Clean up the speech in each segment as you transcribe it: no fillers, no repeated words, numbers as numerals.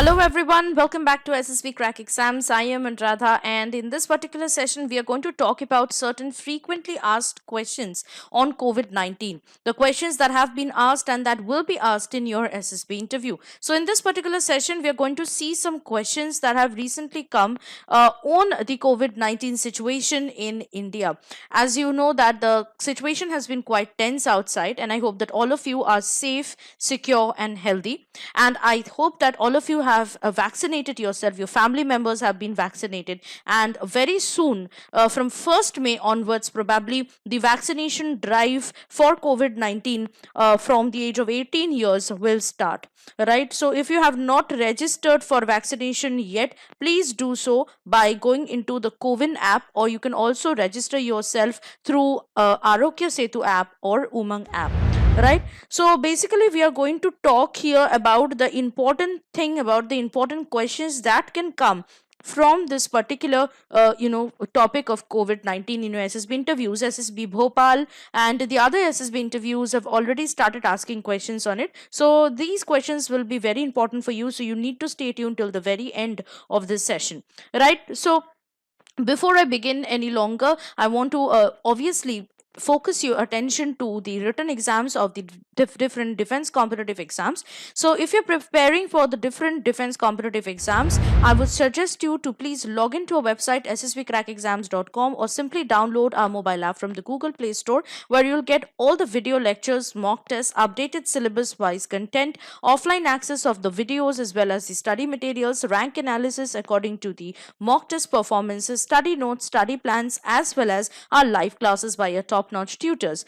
Hello everyone, welcome back to SSB Crack Exams. I am Anuradha, and in this particular session we are going to talk about certain frequently asked questions on COVID-19. The questions that have been asked and that will be asked in your SSB interview. So in this particular session we are going to see some questions that have recently come on the COVID-19 situation in India. As you know that the situation has been quite tense outside, and I hope that all of you are safe, secure and healthy, and I hope that all of you have vaccinated yourself, your family members have been vaccinated, and very soon, from 1st May onwards, probably the vaccination drive for COVID-19 from the age of 18 years will start, right? So if you have not registered for vaccination yet, please do so by going into the Covin app, or you can also register yourself through Arogya Setu app or Umang app, right? So basically we are going to talk here about the important thing, about the important questions that can come from this particular topic of COVID-19 in your SSB interviews. SSB Bhopal and the other SSB interviews have already started asking questions on it, so these questions will be very important for you, so you need to stay tuned till the very end of this session, right? So before I begin any longer, I want to obviously focus your attention to the written exams of the different defense competitive exams. So if you're preparing for the different defense competitive exams, I would suggest you to please log into our website ssbcrackexams.com, or simply download our mobile app from the Google Play Store, where you'll get all the video lectures, mock tests, updated syllabus wise content, offline access of the videos as well as the study materials, rank analysis according to the mock test performances, study notes, study plans, as well as our live classes by our top notch tutors.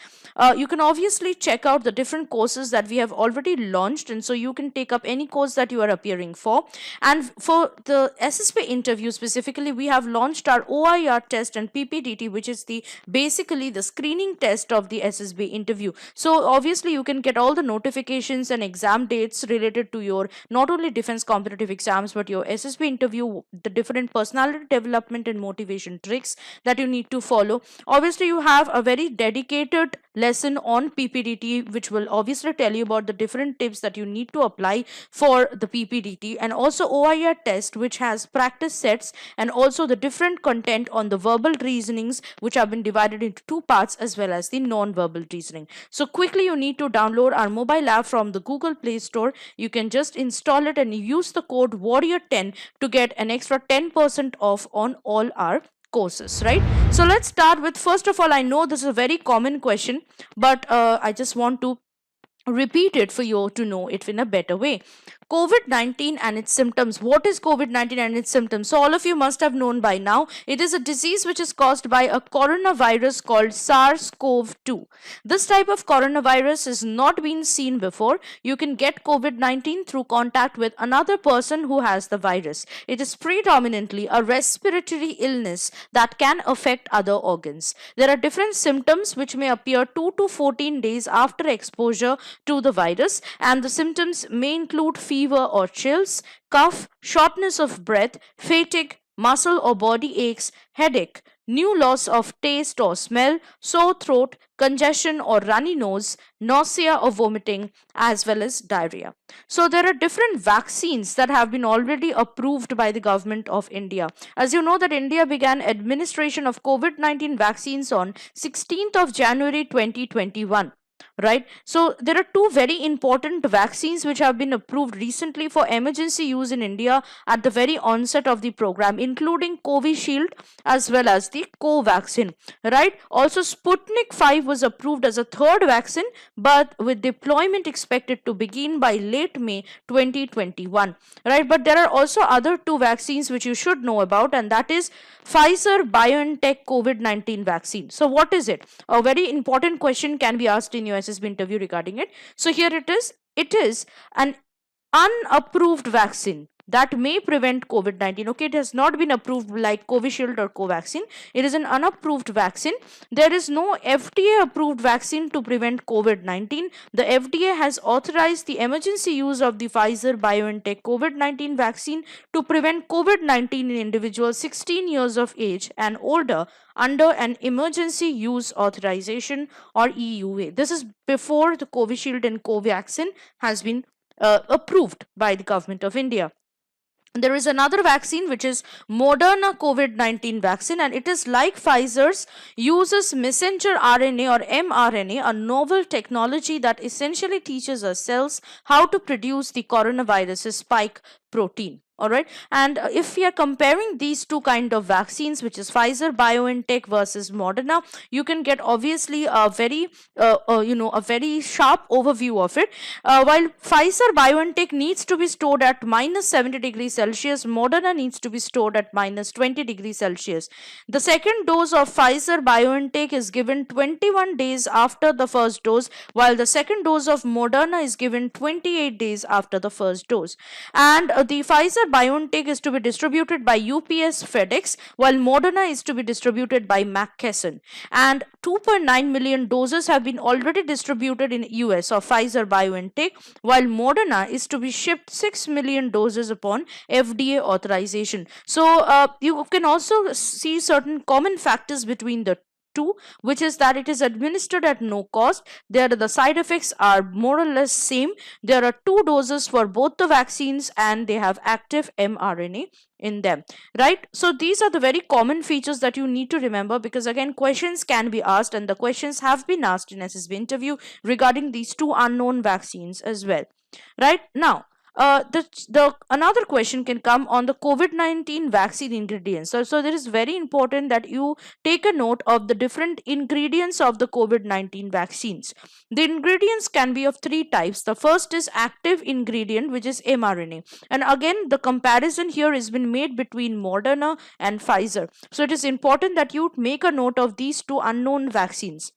You can obviously check out the different courses that we have already launched, and so you can take up any course that you are appearing for. And for the SSP interview specifically, we have launched our OIR test and PPDT, which is the basically the screening test of the SSB interview. So obviously you can get all the notifications and exam dates related to your not only defense competitive exams but your SSB interview, the different personality development and motivation tricks that you need to follow. Obviously you have a very dedicated lesson on PPDT, which will obviously tell you about the different tips that you need to apply for the PPDT, and also OIR test, which has practice sets and also the different content on the verbal reasonings, which have been divided into two parts, as well as the non-verbal reasoning. So quickly you need to download our mobile app from the Google Play Store. You can just install it and use the code warrior10 to get an extra 10% off on all our courses, right? So let's start with, first of all, I know this is a very common question, but I just want to repeat it for you to know it in a better way. COVID-19 and its symptoms. What is COVID-19 and its symptoms? So all of you must have known by now. It is a disease which is caused by a coronavirus called SARS-CoV-2. This type of coronavirus has not been seen before. You can get COVID-19 through contact with another person who has the virus. It is predominantly a respiratory illness that can affect other organs. There are different symptoms which may appear 2 to 14 days after exposure to the virus, and the symptoms may include fever or chills, cough, shortness of breath, fatigue, muscle or body aches, headache, new loss of taste or smell, sore throat, congestion or runny nose, nausea or vomiting, as well as diarrhea. So there are different vaccines that have been already approved by the government of India. As you know that India began administration of COVID-19 vaccines on 16th of January 2021, right? So there are two very important vaccines which have been approved recently for emergency use in India at the very onset of the program, including Covishield as well as the Covaxin, right? Also Sputnik 5 was approved as a third vaccine, but with deployment expected to begin by late May 2021, right? But there are also other two vaccines which you should know about, and that is Pfizer BioNTech COVID-19 vaccine. So what is it? A very important question can be asked in your SSB interview regarding it. So here it is. It is an unapproved vaccine that may prevent COVID-19. Okay, it has not been approved like Covishield or Covaxin. It is an unapproved vaccine. There is no FDA approved vaccine to prevent COVID-19. The FDA has authorized the emergency use of the Pfizer BioNTech COVID-19 vaccine to prevent COVID-19 in individuals 16 years of age and older under an emergency use authorization, or EUA. This is before the Covishield and Covaxin has been approved by the government of India. There is another vaccine which is Moderna COVID-19 vaccine, and it is like Pfizer's, uses messenger RNA or mRNA, a novel technology that essentially teaches our cells how to produce the coronavirus's spike protein. All right, and if we are comparing these two kind of vaccines, which is Pfizer BioNTech versus Moderna, you can get obviously a very a very sharp overview of it. While Pfizer BioNTech needs to be stored at minus 70 degrees Celsius, Moderna needs to be stored at minus 20 degrees Celsius. The second dose of Pfizer BioNTech is given 21 days after the first dose, while the second dose of Moderna is given 28 days after the first dose. And the Pfizer BioNTech is to be distributed by UPS FedEx, while Moderna is to be distributed by McKesson. And 2.9 million doses have been already distributed in US of Pfizer BioNTech, while Moderna is to be shipped 6 million doses upon FDA authorization. So you can also see certain common factors between the two, which is that it is administered at no cost. There the side effects are more or less same. There are two doses for both the vaccines, and they have active mRNA in them, right? So these are the very common features that you need to remember, because again, questions can be asked, and the questions have been asked in SSB interview regarding these two unknown vaccines as well. Right now, the another question can come on the COVID-19 vaccine ingredients. So it is very important that you take a note of the different ingredients of the COVID-19 vaccines. The ingredients can be of three types. The first is active ingredient, which is mRNA. And again, the comparison here has been made between Moderna and Pfizer. So it is important that you make a note of these two unknown vaccines.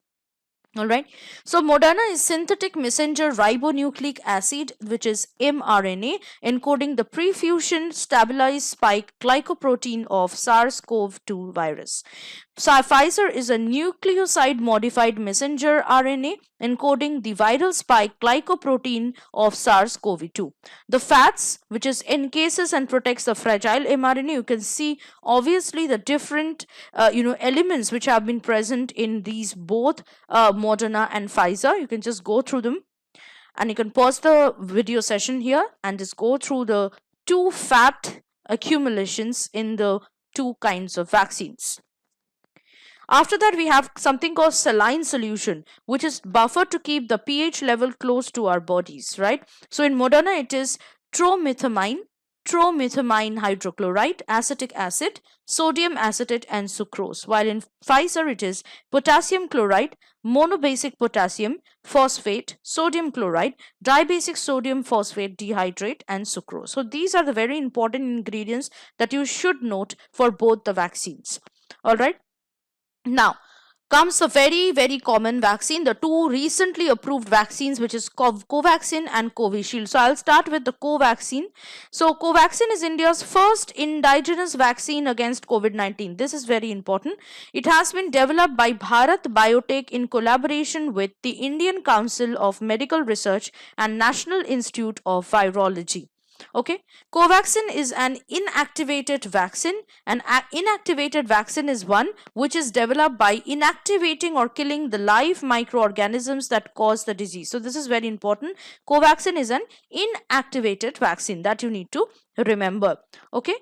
All right. So Moderna is synthetic messenger ribonucleic acid, which is mRNA, encoding the prefusion stabilized spike glycoprotein of SARS-CoV-2 virus. Pfizer is a nucleoside modified messenger RNA encoding the viral spike glycoprotein of SARS-CoV-2. The fats, which is encases and protects the fragile mRNA, you can see obviously the different elements which have been present in these both Moderna and Pfizer. You can just go through them, and you can pause the video session here and just go through the two fat accumulations in the two kinds of vaccines. After that, we have something called saline solution, which is buffer to keep the pH level close to our bodies, right? So in Moderna, it is tromethamine hydrochloride, acetic acid, sodium acetate, and sucrose. While in Pfizer, it is potassium chloride, monobasic potassium phosphate, sodium chloride, dibasic sodium phosphate dihydrate, and sucrose. So these are the very important ingredients that you should note for both the vaccines. All right. Now comes a very common vaccine, the two recently approved vaccines, which is Covaxin and Covishield. So I'll start with the Covaxin. So Covaxin is India's first indigenous vaccine against COVID-19. This is very important. It has been developed by Bharat Biotech in collaboration with the Indian Council of Medical Research and National Institute of Virology. Okay, Covaxin is an inactivated vaccine. An inactivated vaccine is one which is developed by inactivating or killing the live microorganisms that cause the disease. So this is very important. Covaxin is an inactivated vaccine that you need to remember. Okay,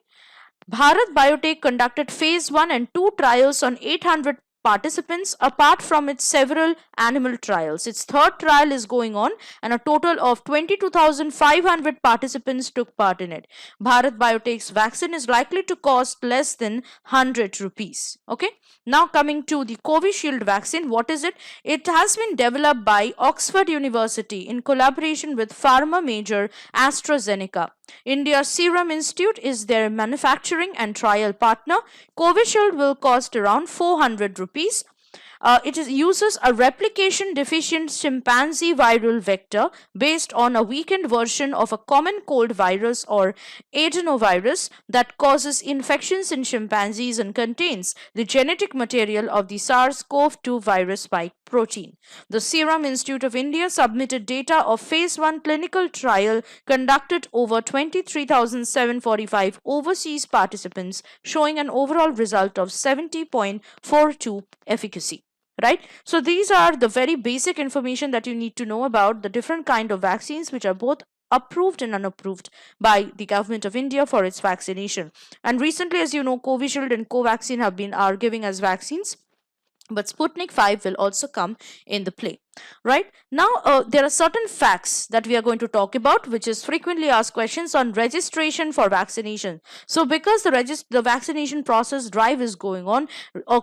Bharat Biotech conducted phase 1 and 2 trials on 800 participants apart from its several animal trials. Its third trial is going on, and a total of 22,500 participants took part in it. Bharat Biotech's vaccine is likely to cost less than 100 rupees. Okay. Now coming to the Covishield vaccine, what is it? It has been developed by Oxford University in collaboration with pharma major AstraZeneca. India's Serum Institute is their manufacturing and trial partner. Covishield will cost around 400 rupees. It uses a replication deficient chimpanzee viral vector based on a weakened version of a common cold virus or adenovirus that causes infections in chimpanzees and contains the genetic material of the SARS-CoV-2 virus spike protein. The Serum Institute of India submitted data of phase 1 clinical trial conducted over 23,745 overseas participants, showing an overall result of 70.42 efficacy. Right, so these are the very basic information that you need to know about the different kind of vaccines which are both approved and unapproved by the government of India for its vaccination. And recently, as you know, Covishield and Covaxin are giving us vaccines, but Sputnik 5 will also come in the play. Right now, there are certain facts that we are going to talk about, which is frequently asked questions on registration for vaccination. So because the vaccination process drive is going on,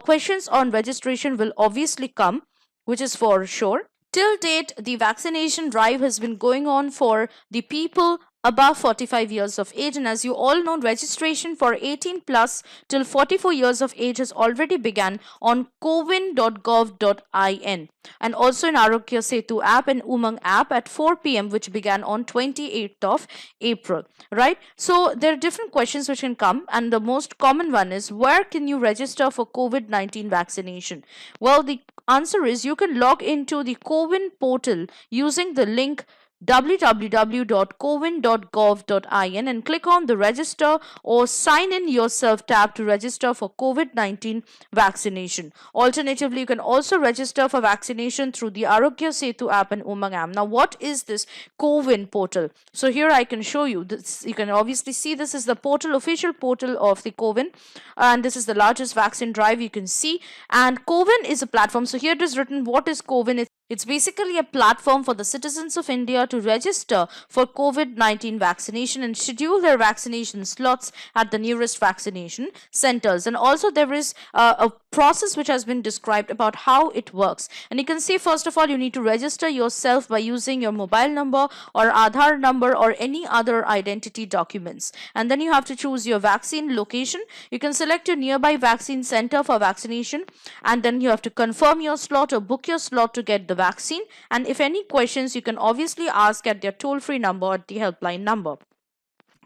questions on registration will obviously come, which is for sure. Till date, the vaccination drive has been going on for the people above 45 years of age, and as you all know, registration for 18 plus till 44 years of age has already begun on cowin.gov.in, and also in Arogya Setu app and Umang app at 4 p.m., which began on 28th of April. Right, so there are different questions which can come, and the most common one is, where can you register for COVID-19 vaccination? Well, the answer is, you can log into the Cowin portal using the link www.cowin.gov.in and click on the register or sign in yourself tab to register for COVID-19 vaccination. Alternatively, you can also register for vaccination through the Arogya Setu app and Umang app. Now, what is this Cowin portal? So here I can show you this. You can obviously see this is the portal, official portal of the Cowin, and this is the largest vaccine drive you can see. And Cowin is a platform. So here it is written, what is Cowin? It's basically a platform for the citizens of India to register for COVID-19 vaccination and schedule their vaccination slots at the nearest vaccination centers. And also there is a process which has been described about how it works. And you can see, first of all, you need to register yourself by using your mobile number or Aadhaar number or any other identity documents. And then you have to choose your vaccine location. You can select your nearby vaccine center for vaccination, and then you have to confirm your slot or book your slot to get the vaccine. And if any questions, you can obviously ask at their toll-free number, at the helpline number.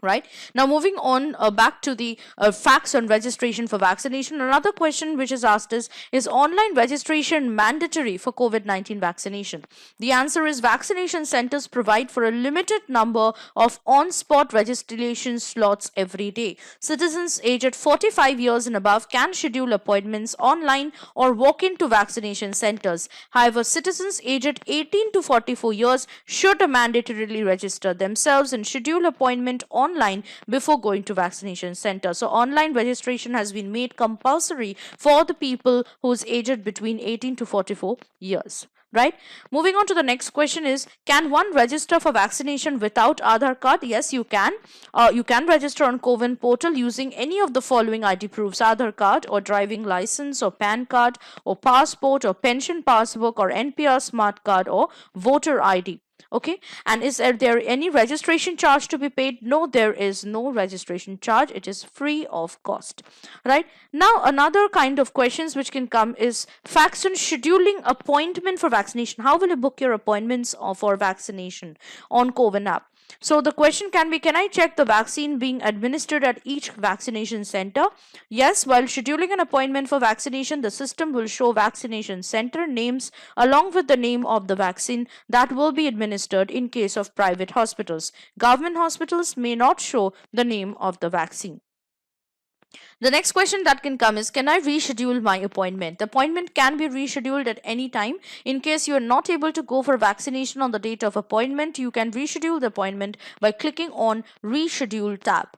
Right, now moving on back to the facts on registration for vaccination. Another question which is asked is online registration mandatory for COVID-19 vaccination? The answer is, vaccination centers provide for a limited number of on-spot registration slots every day. Citizens aged 45 years and above can schedule appointments online or walk into vaccination centers. However, citizens aged 18 to 44 years should mandatorily register themselves and schedule appointment online before going to vaccination center. So online registration has been made compulsory for the people whose aged between 18 to 44 years. Right, moving on to the next question is, can one register for vaccination without Aadhaar card? Yes, you can. You can register on Cowin portal using any of the following ID proofs: Aadhaar card or driving license or PAN card or passport or pension passbook or NPR smart card or voter ID. Okay, and is there any registration charge to be paid? No, there is no registration charge. It is free of cost. Right, now another kind of questions which can come is facts on scheduling appointment for vaccination. How will you book your appointments for vaccination on Cowin app? So the question can be, can I check the vaccine being administered at each vaccination center? Yes, while scheduling an appointment for vaccination, the system will show vaccination center names along with the name of the vaccine that will be administered in case of private hospitals. Government hospitals may not show the name of the vaccine. The next question that can come is, can I reschedule my appointment? The appointment can be rescheduled at any time. In case you are not able to go for vaccination on the date of appointment, you can reschedule the appointment by clicking on Reschedule tab.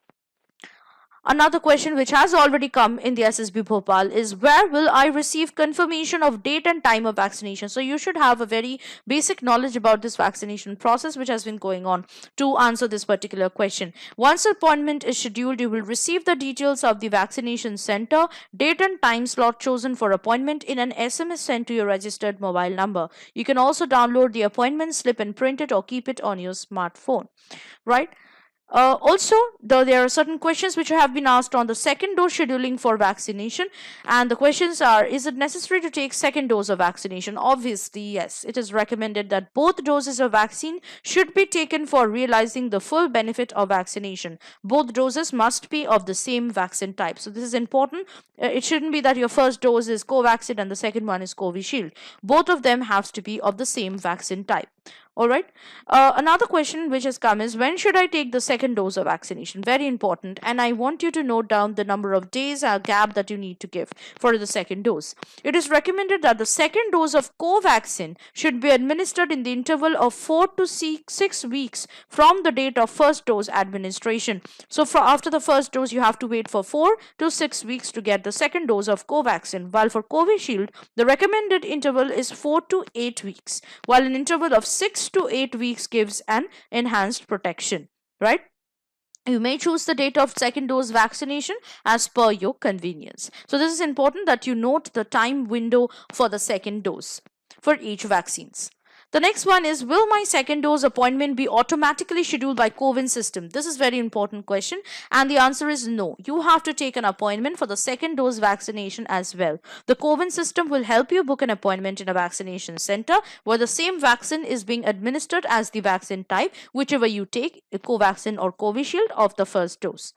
Another question which has already come in the SSB Bhopal is, where will I receive confirmation of date and time of vaccination? So you should have a very basic knowledge about this vaccination process which has been going on to answer this particular question. Once appointment is scheduled, you will receive the details of the vaccination center, date and time slot chosen for appointment in an SMS sent to your registered mobile number. You can also download the appointment slip and print it or keep it on your smartphone. Right? Also, there are certain questions which have been asked on the second dose scheduling for vaccination, and the questions are, is it necessary to take second dose of vaccination? Obviously, yes. It is recommended that both doses of vaccine should be taken for realizing the full benefit of vaccination. Both doses must be of the same vaccine type. So this is important. It shouldn't be that your first dose is Covaxin and the second one is Covishield. Both of them have to be of the same vaccine type. All right. Another question which has come is, when should I take the second dose of vaccination? Very important. And I want you to note down the number of days gap that you need to give for the second dose. It is recommended that the second dose of Covaxin should be administered in the interval of 4 to 6 weeks from the date of first dose administration. So for after the first dose, you have to wait for 4 to 6 weeks to get the second dose of Covaxin. While for Covishield, the recommended interval is 4 to 8 weeks, while an interval of 6 to 8 weeks gives an enhanced protection, right? You may choose the date of second dose vaccination as per your convenience. So this is important that you note the time window for the second dose for each vaccines. The next one is, will my second dose appointment be automatically scheduled by CoWIN system? This is very important question, and the answer is no. You have to take an appointment for the second dose vaccination as well. The CoWIN system will help you book an appointment in a vaccination center where the same vaccine is being administered as the vaccine type, whichever you take, Covaxin or Covishield of the first dose.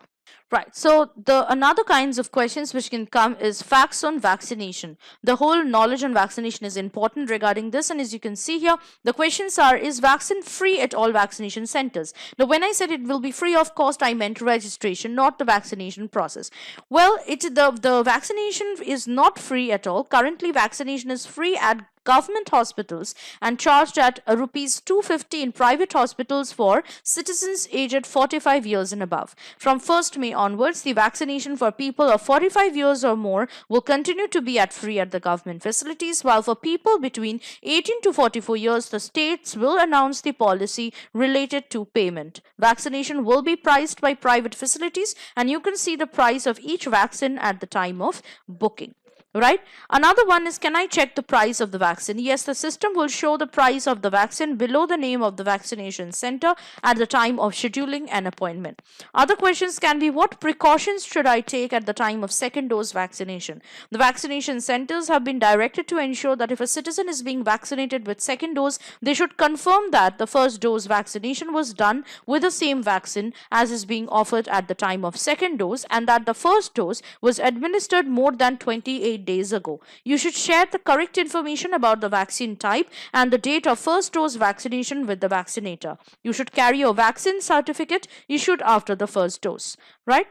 Right. So the another kinds of questions which can come is facts on vaccination. The whole knowledge on vaccination is important regarding this, and as you can see here, the questions are: is vaccine free at all vaccination centers? Now, when I said it will be free of cost, I meant registration, not the vaccination process. Well, the vaccination is not free at all. Currently, vaccination is free at government hospitals and charged at rupees 250 in private hospitals for citizens aged 45 years and above. From 1st May onwards, the vaccination for people of 45 years or more will continue to be at free at the government facilities, while for people between 18 to 44 years, the states will announce the policy related to payment. Vaccination will be priced by private facilities, and you can see the price of each vaccine at the time of booking. Right. Another one is, can I check the price of the vaccine? Yes, the system will show the price of the vaccine below the name of the vaccination center at the time of scheduling an appointment. Other questions can be, what precautions should I take at the time of second dose vaccination? The vaccination centers have been directed to ensure that if a citizen is being vaccinated with second dose, they should confirm that the first dose vaccination was done with the same vaccine as is being offered at the time of second dose, and that the first dose was administered more than 28 days ago. You should share the correct information about the vaccine type and the date of first dose vaccination with the vaccinator. You should carry your vaccine certificate issued after the first dose, right?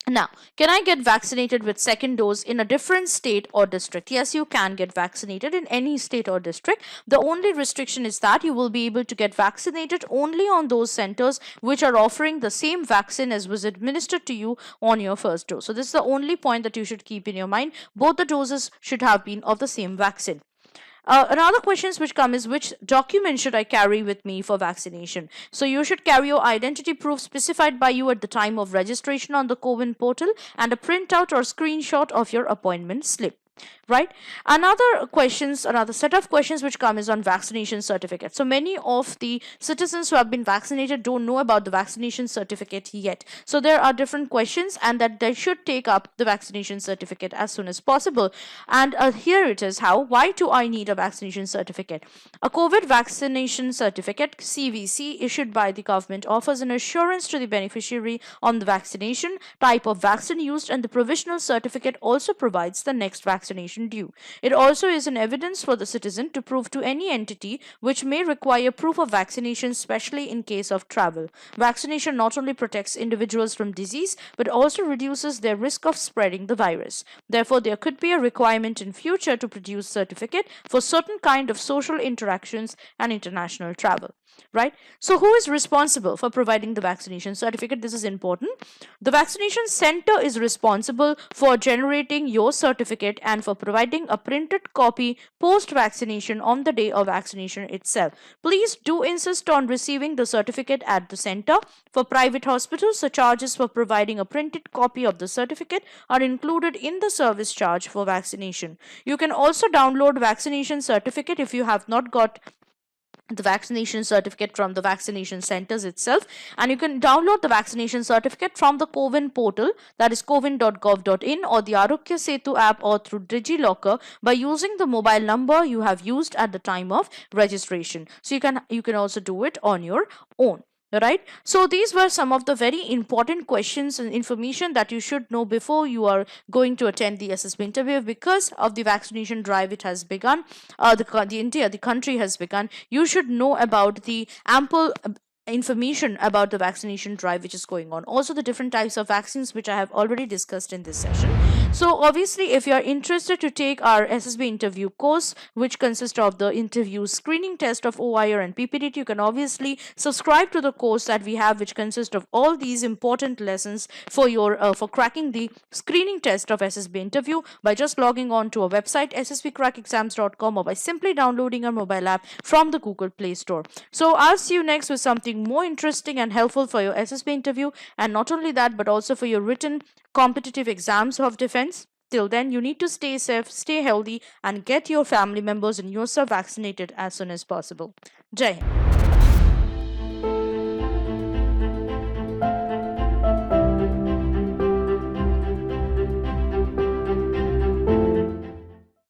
Now, can I get vaccinated with second dose in a different state or district? Yes, you can get vaccinated in any state or district. The only restriction is that you will be able to get vaccinated only on those centers which are offering the same vaccine as was administered to you on your first dose. So this is the only point that you should keep in your mind. Both the doses should have been of the same vaccine. Another questions which come is, which document should I carry with me for vaccination? So you should carry your identity proof specified by you at the time of registration on the CoWIN portal and a printout or screenshot of your appointment slip. Right. Another set of questions which come is on vaccination certificate. So many of the citizens who have been vaccinated don't know about the vaccination certificate yet. So there are different questions, and that they should take up the vaccination certificate as soon as possible. And here it is how. Why do I need a vaccination certificate? A COVID vaccination certificate, CVC, issued by the government offers an assurance to the beneficiary on the vaccination, type of vaccine used, and the provisional certificate also provides the next vaccination due. It also is an evidence for the citizen to prove to any entity which may require proof of vaccination, especially in case of travel. Vaccination not only protects individuals from disease but also reduces their risk of spreading the virus. Therefore, there could be a requirement in future to produce certificate for certain kind of social interactions and international travel. Right. So who is responsible for providing the vaccination certificate? This is important. The vaccination center is responsible for generating your certificate and for providing a printed copy post vaccination on the day of vaccination itself. Please do insist on receiving the certificate at the center. For private hospitals, the charges for providing a printed copy of the certificate are included in the service charge for vaccination. You can also download vaccination certificate if you have not got the vaccination certificate from the vaccination centers itself, and you can download the vaccination certificate from the CoWIN portal, that is cowin.gov.in, or the Arogya Setu app, or through DigiLocker by using the mobile number you have used at the time of registration. So you can also do it on your own. right? So these were some of the very important questions and information that you should know before you are going to attend the SSB interview. Because of the vaccination drive, it has begun. The country has begun. You should know about the ample information about the vaccination drive which is going on, also the different types of vaccines which I have already discussed in this session. So obviously, if you are interested to take our SSB interview course, which consists of the interview screening test of OIR and PPDT, you can obviously subscribe to the course that we have, which consists of all these important lessons for your for cracking the screening test of SSB interview by just logging on to our website ssbcrackexams.com, or by simply downloading our mobile app from the Google Play Store. So I'll see you next with something more interesting and helpful for your SSB interview, and not only that, but also for your written competitive exams of defense. Till then, you need to stay safe, stay healthy, and get your family members and yourself vaccinated as soon as possible. Jai Hind.